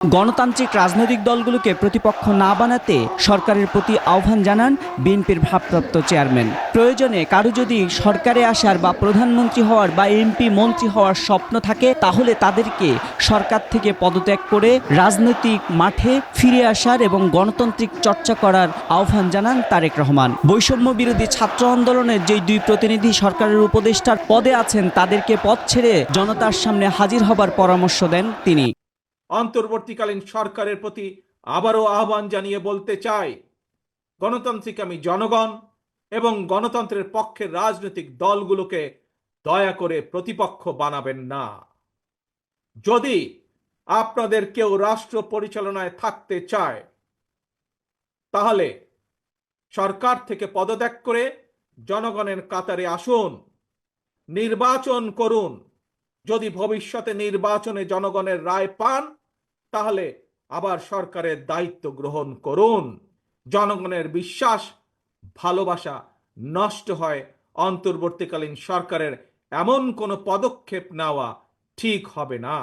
গণতান্ত্রিক রাজনৈতিক দলগুলোকে প্রতিপক্ষ না বানাতে সরকারের প্রতি আহ্বান জানান বিএনপির ভারপ্রাপ্ত চেয়ারম্যান। প্রয়োজনে কারো যদি সরকারে আসার বা প্রধানমন্ত্রী হওয়ার বা এমপি মন্ত্রী হওয়ার স্বপ্ন থাকে তাহলে তাদেরকে সরকার থেকে পদত্যাগ করে রাজনৈতিক মাঠে ফিরে আসার এবং গণতান্ত্রিক চর্চা করার আহ্বান জানান তারেক রহমান। বৈষম্য বিরোধী ছাত্র আন্দোলনের যে দুই প্রতিনিধি সরকারের উপদেষ্টার পদে আছেন তাদেরকে পদ ছেড়ে জনতার সামনে হাজির হবার পরামর্শ দেন তিনি। অন্তর্বর্তীকালীন সরকারের প্রতি আবারও আহ্বান জানিয়ে বলতে চাই, গণতান্ত্রিকামী জনগণ এবং গণতন্ত্রের পক্ষের রাজনৈতিক দলগুলোকে দয়া করে প্রতিপক্ষ বানাবেন না। যদি আপনাদের কেউ রাষ্ট্র পরিচালনায় থাকতে চায় তাহলে সরকার থেকে পদত্যাগ করে জনগণের কাতারে আসুন, নির্বাচন করুন। যদি ভবিষ্যতে নির্বাচনে জনগণের রায় পান তাহলে আবার সরকারের দায়িত্ব গ্রহণ করুন। জনগণের বিশ্বাস ভালোবাসা নষ্ট হয় অন্তর্বর্তীকালীন সরকারের এমন কোনো পদক্ষেপ নেওয়া ঠিক হবে না।